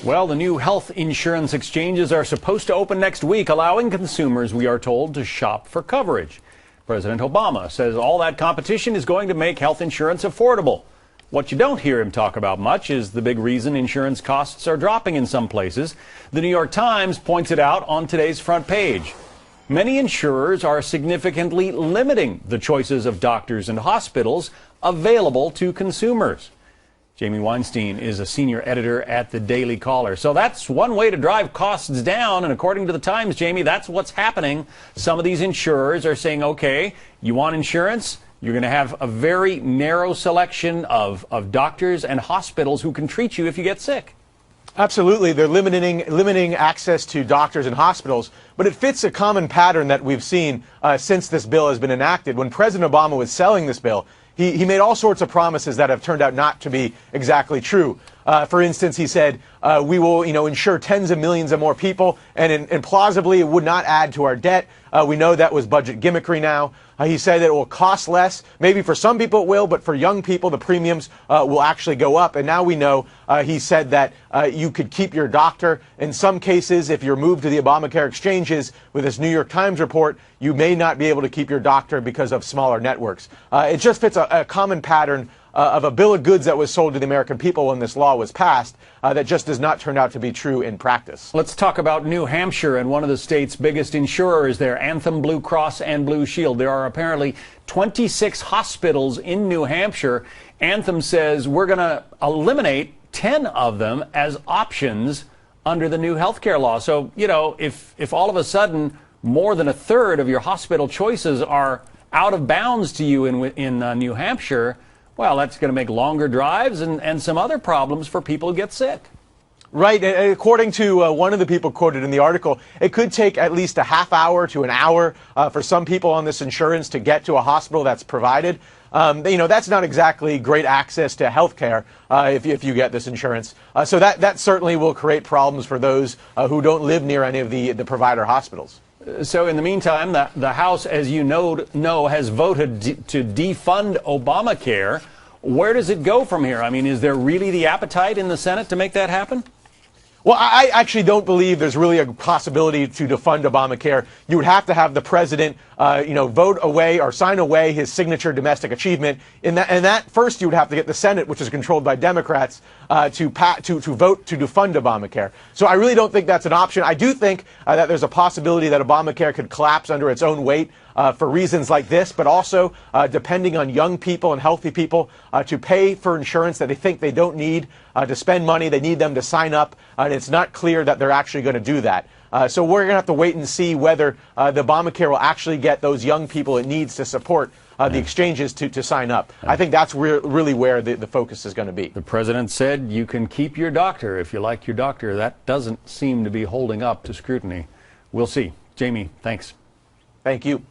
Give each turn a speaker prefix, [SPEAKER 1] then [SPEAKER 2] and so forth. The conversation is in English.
[SPEAKER 1] Well, the new health insurance exchanges are supposed to open next week, allowing consumers, we are told, to shop for coverage. President Obama says all that competition is going to make health insurance affordable. What you don't hear him talk about much is the big reason insurance costs are dropping in some places. The New York Times points it out on today's front page. Many insurers are significantly limiting the choices of doctors and hospitals available to consumers. Jamie Weinstein is a senior editor at the Daily Caller. So that's one way to drive costs down. And according to the Times, Jamie, that's what's happening. Some of these insurers are saying, OK, you want insurance? You're going to have a very narrow selection of doctors and hospitals who can treat you if you get sick.
[SPEAKER 2] Absolutely. They're limiting access to doctors and hospitals, but it fits a common pattern that we've seen since this bill has been enacted. When President Obama was selling this bill, he made all sorts of promises that have turned out not to be exactly true. For instance, he said, we will, insure tens of millions of more people, and plausibly it would not add to our debt. We know that was budget gimmickry now. He said that it will cost less. Maybe for some people it will, but for young people, the premiums will actually go up. And now we know he said that you could keep your doctor. In some cases, if you're moved to the Obamacare exchanges, with this New York Times report, you may not be able to keep your doctor because of smaller networks. It just fits a common pattern of a bill of goods that was sold to the American people when this law was passed that just does not turn out to be true in practice.
[SPEAKER 1] Let's talk about New Hampshire and one of the state's biggest insurers there, Anthem Blue Cross and Blue Shield. There are apparently 26 hospitals in New Hampshire. Anthem says we're going to eliminate 10 of them as options under the new health care law. So, if all of a sudden more than a third of your hospital choices are out of bounds to you in New Hampshire, well, that's going to make longer drives and some other problems for people who get sick.
[SPEAKER 2] Right. According to one of the people quoted in the article, it could take at least a half hour to an hour for some people on this insurance to get to a hospital that's provided. That's not exactly great access to health care if you get this insurance. So that certainly will create problems for those who don't live near any of the provider hospitals.
[SPEAKER 1] So in the meantime, the House, as you know, has voted to defund Obamacare. Where does it go from here? I mean, is there really the appetite in the Senate to make that happen?
[SPEAKER 2] Well, I actually don't believe there's really a possibility to defund Obamacare. You would have to have the president, vote away or sign away his signature domestic achievement. And that first, you would have to get the Senate, which is controlled by Democrats, to vote to defund Obamacare. So I really don't think that's an option. I do think that there's a possibility that Obamacare could collapse under its own weight for reasons like this, but also depending on young people and healthy people to pay for insurance that they think they don't need, to spend money. They need them to sign up, and it's not clear that they're actually going to do that. So we're going to have to wait and see whether the Obamacare will actually get those young people it needs to support the exchanges to sign up. I think that's really where the focus is going to be.
[SPEAKER 1] The president said you can keep your doctor if you like your doctor. That doesn't seem to be holding up to scrutiny. We'll see. Jamie, thanks.
[SPEAKER 2] Thank you.